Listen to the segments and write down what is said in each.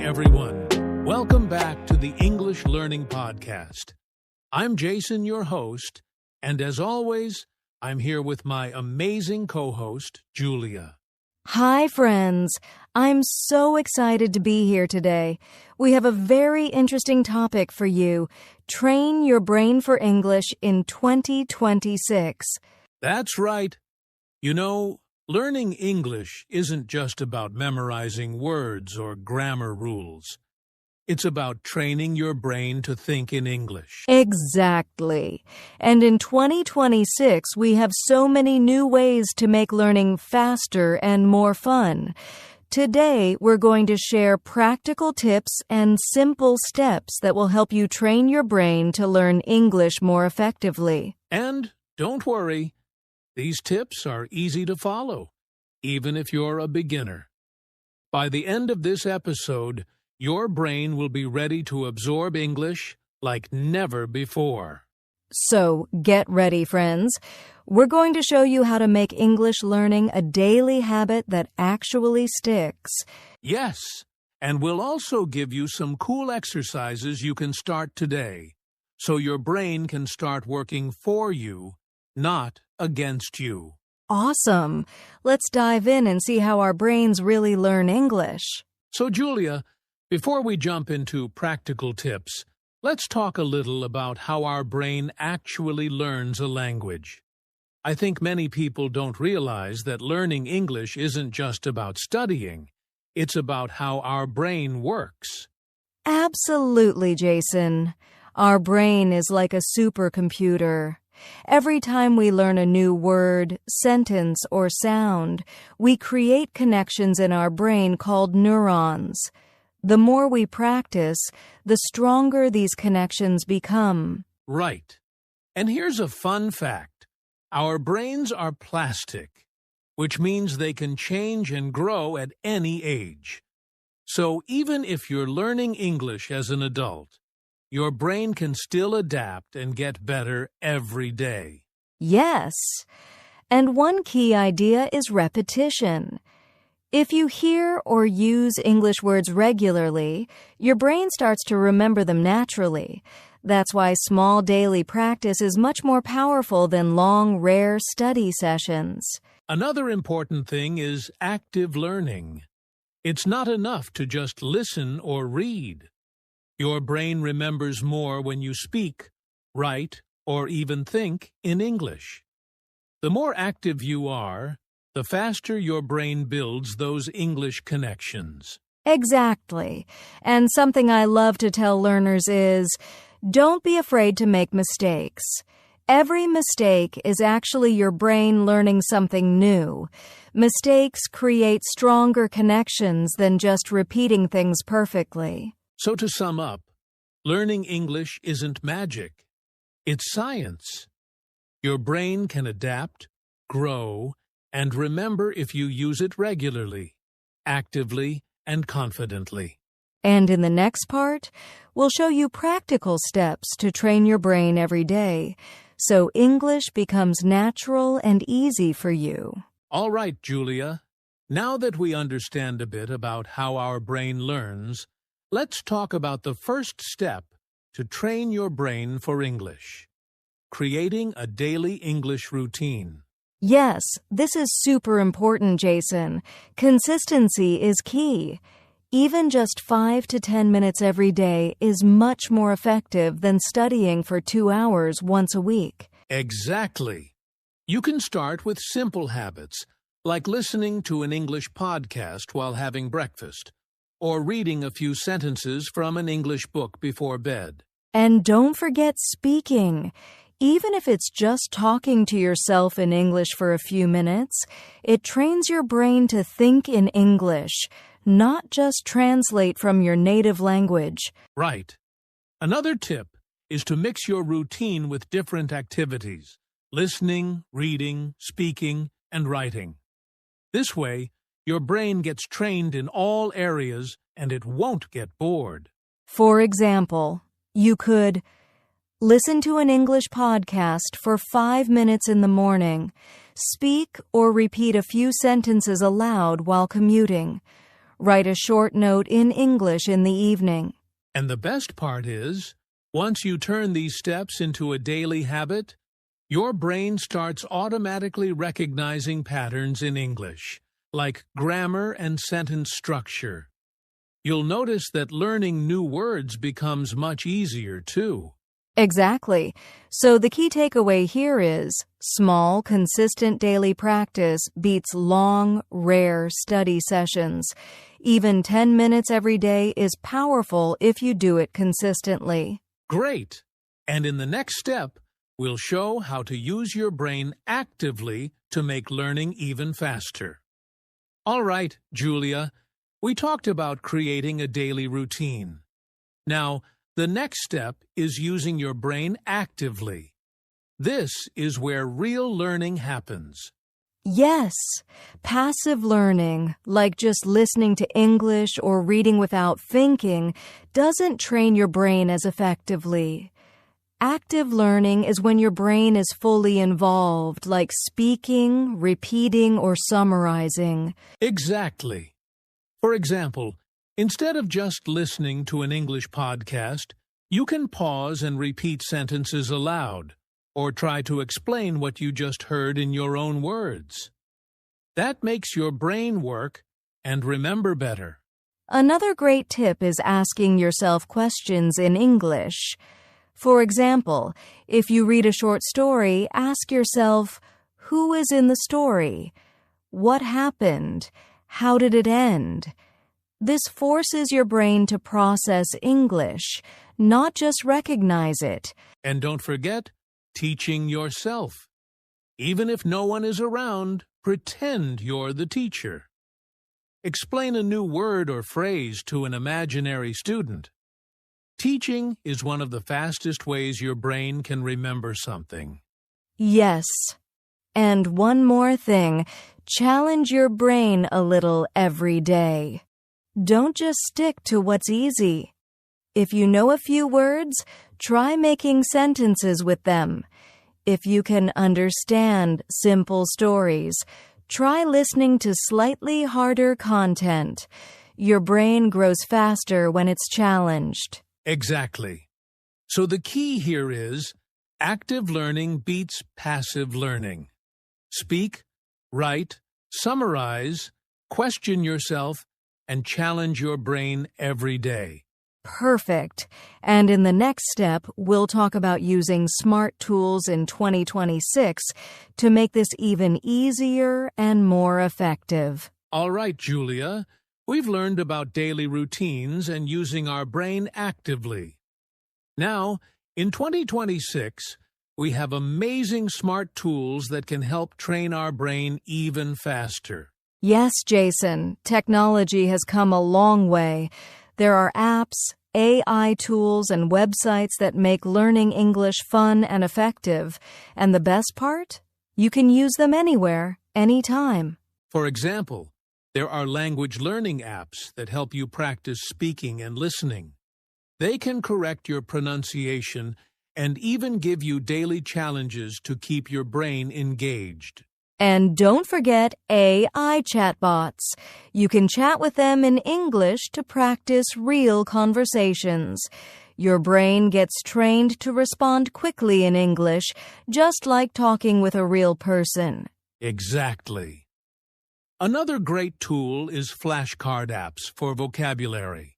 everyone. Welcome back to the English Learning Podcast. I'm Jason, your host, and as always, I'm here with my amazing co-host, Julia. Hi, friends. I'm so excited to be here today. We have a very interesting topic for you. Train your brain for English in 2026. That's right. You know, learning English isn't just about memorizing words or grammar rules. It's about training your brain to think in English. Exactly. And in 2026, we have so many new ways to make learning faster and more fun. Today, we're going to share practical tips and simple steps that will help you train your brain to learn English more effectively. And don't worry, these tips are easy to follow, even if you're a beginner. By the end of this episode, your brain will be ready to absorb English like never before. So, get ready, friends. We're going to show you how to make English learning a daily habit that actually sticks. Yes, and we'll also give you some cool exercises you can start today, so your brain can start working for you, not against you. Awesome. Let's dive in and see how our brains really learn English. So, Julia, before we jump into practical tips, let's talk a little about how our brain actually learns a language. I think many people don't realize that learning English isn't just about studying. It's about how our brain works. Absolutely, Jason. Our brain is like a supercomputer. Every time we learn a new word, sentence, or sound, we create connections in our brain called neurons. The more we practice, the stronger these connections become. Right. And here's a fun fact. Our brains are plastic, which means they can change and grow at any age. So even if you're learning English as an adult, your brain can still adapt and get better every day. Yes. And one key idea is repetition. If you hear or use English words regularly, your brain starts to remember them naturally. That's why small daily practice is much more powerful than long, rare study sessions. Another important thing is active learning. It's not enough to just listen or read. Your brain remembers more when you speak, write, or even think in English. The more active you are, the faster your brain builds those English connections. Exactly. And something I love to tell learners is, don't be afraid to make mistakes. Every mistake is actually your brain learning something new. Mistakes create stronger connections than just repeating things perfectly. So to sum up, learning English isn't magic. It's science. Your brain can adapt, grow, and remember if you use it regularly, actively, and confidently. And in the next part, we'll show you practical steps to train your brain every day, so English becomes natural and easy for you. All right, Julia. Now that we understand a bit about how our brain learns, let's talk about the first step to train your brain for English: creating a daily English routine. Yes, this is super important, Jason. Consistency is key. Even just 5 to 10 minutes every day is much more effective than studying for 2 hours once a week. Exactly. You can start with simple habits, like listening to an English podcast while having breakfast, or reading a few sentences from an English book before bed. And don't forget speaking. Even if it's just talking to yourself in English for a few minutes, it trains your brain to think in English, not just translate from your native language. Right. Another tip is to mix your routine with different activities: listening, reading, speaking, and writing. This way, your brain gets trained in all areas and it won't get bored. For example, you could listen to an English podcast for 5 minutes in the morning, speak or repeat a few sentences aloud while commuting, Write a short note in English in the evening. And the best part is, once you turn these steps into a daily habit, your brain starts automatically recognizing patterns in English, like grammar and sentence structure. You'll notice that learning new words becomes much easier, too. Exactly. So the key takeaway here is small, consistent daily practice beats long, rare study sessions. Even 10 minutes every day is powerful if you do it consistently. Great! And in the next step, we'll show how to use your brain actively to make learning even faster. All right, Julia, we talked about creating a daily routine. Now, the next step is using your brain actively. This is where real learning happens. Yes, passive learning, like just listening to English or reading without thinking, doesn't train your brain as effectively. Active learning is when your brain is fully involved, like speaking, repeating, or summarizing. Exactly. For example, instead of just listening to an English podcast, you can pause and repeat sentences aloud, or try to explain what you just heard in your own words. That makes your brain work and remember better. Another great tip is asking yourself questions in English. For example, if you read a short story, ask yourself, who is in the story? What happened? How did it end? This forces your brain to process English, not just recognize it. And don't forget, teaching yourself. Even if no one is around, pretend you're the teacher. Explain a new word or phrase to an imaginary student. Teaching is one of the fastest ways your brain can remember something. Yes. And one more thing, challenge your brain a little every day. Don't just stick to what's easy. If you know a few words, try making sentences with them. If you can understand simple stories, try listening to slightly harder content. Your brain grows faster when it's challenged. Exactly. So the key here is, active learning beats passive learning. Speak, write, summarize, question yourself, and challenge your brain every day. Perfect. And in the next step, we'll talk about using smart tools in 2026 to make this even easier and more effective. All right, Julia. We've learned about daily routines and using our brain actively. Now, in 2026, we have amazing smart tools that can help train our brain even faster. Yes, Jason, technology has come a long way. There are apps, AI tools, and websites that make learning English fun and effective. And the best part? You can use them anywhere, anytime. For example, there are language learning apps that help you practice speaking and listening. They can correct your pronunciation and even give you daily challenges to keep your brain engaged. And don't forget AI chatbots. You can chat with them in English to practice real conversations. Your brain gets trained to respond quickly in English, just like talking with a real person. Exactly. Another great tool is flashcard apps for vocabulary.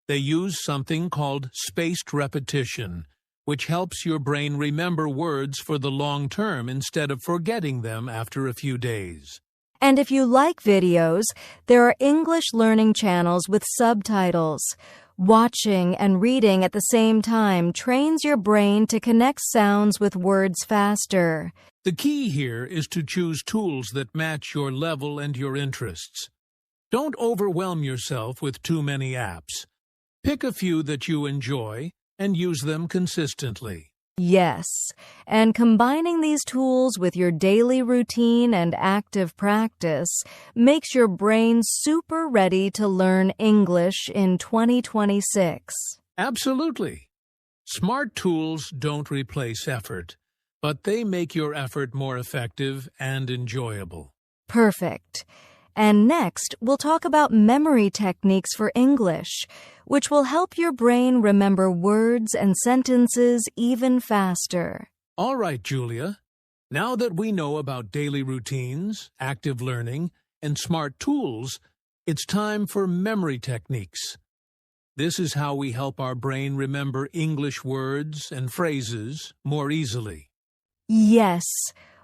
They use something called spaced repetition, which helps your brain remember words for the long term instead of forgetting them after a few days. And if you like videos, there are English learning channels with subtitles. Watching and reading at the same time trains your brain to connect sounds with words faster. The key here is to choose tools that match your level and your interests. Don't overwhelm yourself with too many apps. Pick a few that you enjoy and use them consistently. Yes, and combining these tools with your daily routine and active practice makes your brain super ready to learn English in 2026. Absolutely. Smart tools don't replace effort, but they make your effort more effective and enjoyable. Perfect. And next, we'll talk about memory techniques for English, which will help your brain remember words and sentences even faster. All right, Julia. Now that we know about daily routines, active learning, and smart tools, it's time for memory techniques. This is how we help our brain remember English words and phrases more easily. Yes,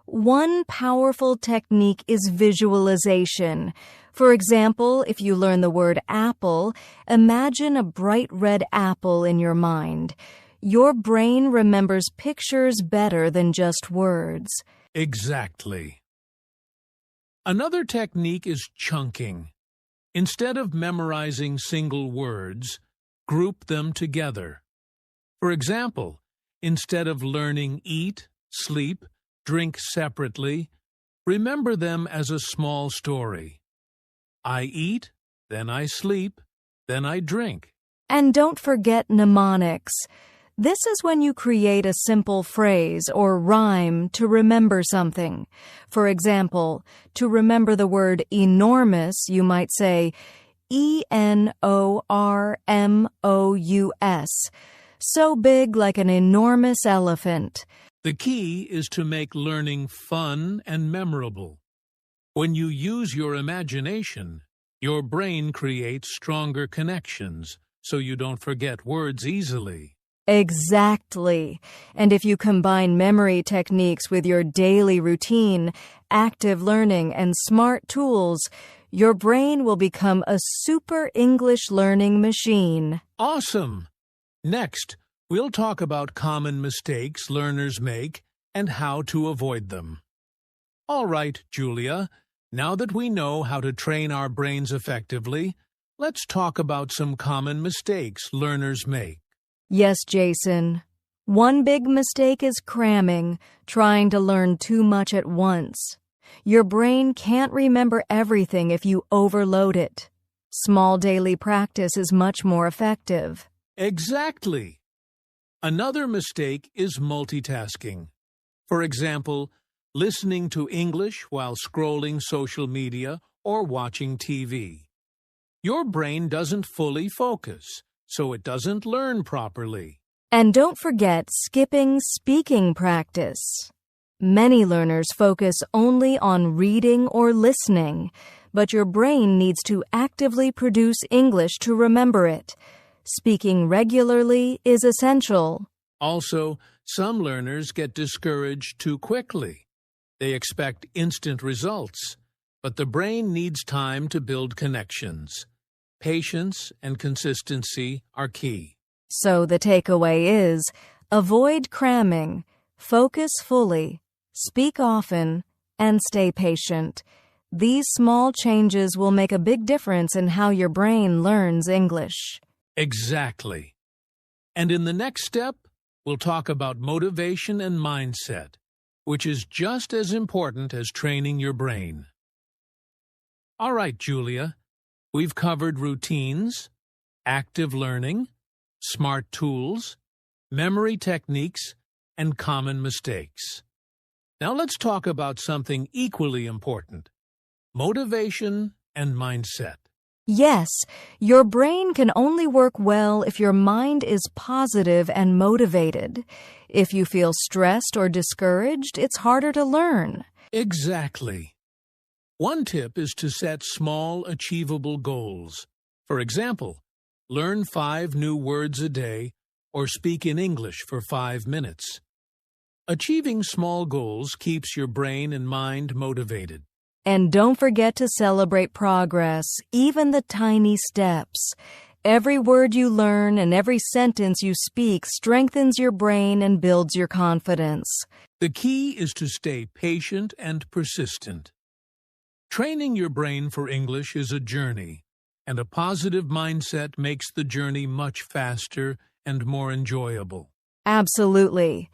one powerful technique is visualization. For example, if you learn the word apple, imagine a bright red apple in your mind. Your brain remembers pictures better than just words. Exactly. Another technique is chunking. Instead of memorizing single words, group them together. For example, instead of learning eat, sleep, drink separately, remember them as a small story. I eat, then I sleep, then I drink. And don't forget mnemonics. This is when you create a simple phrase or rhyme to remember something. For example, to remember the word enormous, you might say ENORMOUS. So big like an enormous elephant. The key is to make learning fun and memorable. When you use your imagination, your brain creates stronger connections, so you don't forget words easily. Exactly. And if you combine memory techniques with your daily routine, active learning, and smart tools, your brain will become a super English learning machine. Awesome! Next, we'll talk about common mistakes learners make and how to avoid them. All right, Julia, now that we know how to train our brains effectively, let's talk about some common mistakes learners make. Yes, Jason. One big mistake is cramming, trying to learn too much at once. Your brain can't remember everything if you overload it. Small daily practice is much more effective. Exactly. Another mistake is multitasking. For example, listening to English while scrolling social media or watching TV. Your brain doesn't fully focus, so it doesn't learn properly. And don't forget skipping speaking practice. Many learners focus only on reading or listening, but your brain needs to actively produce English to remember it. Speaking regularly is essential. Also, some learners get discouraged too quickly. They expect instant results, but the brain needs time to build connections. Patience and consistency are key. So the takeaway is, avoid cramming, focus fully, speak often, and stay patient. These small changes will make a big difference in how your brain learns English. Exactly. And in the next step, we'll talk about motivation and mindset, which is just as important as training your brain. All right, Julia. We've covered routines, active learning, smart tools, memory techniques, and common mistakes. Now let's talk about something equally important: motivation and mindset. Yes, your brain can only work well if your mind is positive and motivated. If you feel stressed or discouraged, it's harder to learn. Exactly. One tip is to set small, achievable goals. For example, learn 5 new words a day or speak in English for 5 minutes. Achieving small goals keeps your brain and mind motivated. And don't forget to celebrate progress, even the tiny steps. Every word you learn and every sentence you speak strengthens your brain and builds your confidence. The key is to stay patient and persistent. Training your brain for English is a journey, and a positive mindset makes the journey much faster and more enjoyable. Absolutely.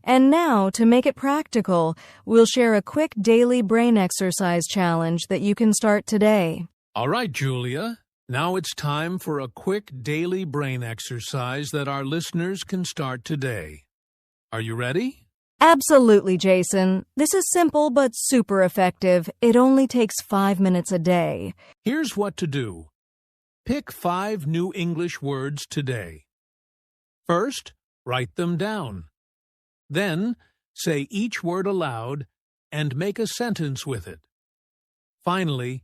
And now, to make it practical, we'll share a quick daily brain exercise challenge that you can start today. All right, Julia. Now it's time for a quick daily brain exercise that our listeners can start today. Are you ready? Absolutely, Jason. This is simple but super effective. It only takes 5 minutes a day. Here's what to do. Pick 5 new English words today. First, write them down. Then, say each word aloud and make a sentence with it. Finally,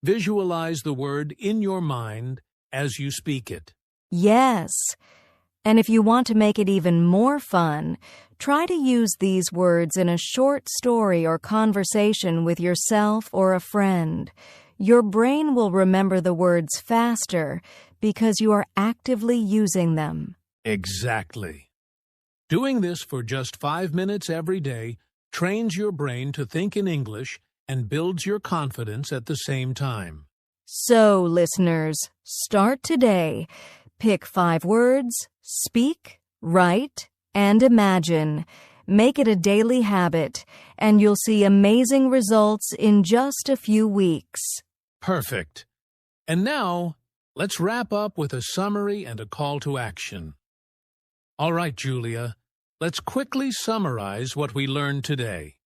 visualize the word in your mind as you speak it. Yes. And if you want to make it even more fun, try to use these words in a short story or conversation with yourself or a friend. Your brain will remember the words faster because you are actively using them. Exactly. Doing this for just 5 minutes every day trains your brain to think in English and builds your confidence at the same time. So, listeners, start today. Pick 5 words, speak, write, and imagine. Make it a daily habit, and you'll see amazing results in just a few weeks. Perfect. And now, let's wrap up with a summary and a call to action. All right, Julia, let's quickly summarize what we learned today.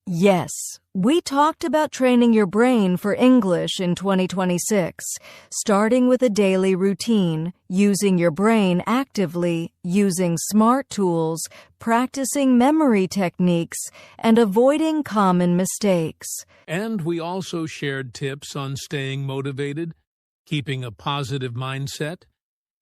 Yes, we talked about training your brain for English in 2026, starting with a daily routine, using your brain actively, using smart tools, practicing memory techniques, and avoiding common mistakes. And we also shared tips on staying motivated, keeping a positive mindset,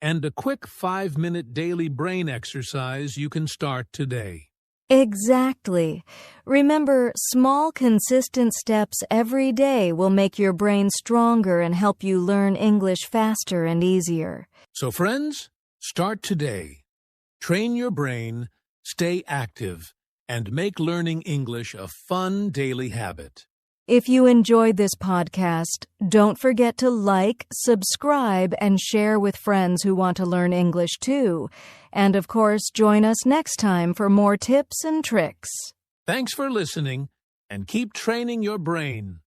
and a quick 5-minute daily brain exercise you can start today. Exactly. Remember, small, consistent steps every day will make your brain stronger and help you learn English faster and easier. So, friends, start today. Train your brain, stay active, and make learning English a fun daily habit. If you enjoyed this podcast, don't forget to like, subscribe, and share with friends who want to learn English too. And of course, join us next time for more tips and tricks. Thanks for listening, and keep training your brain.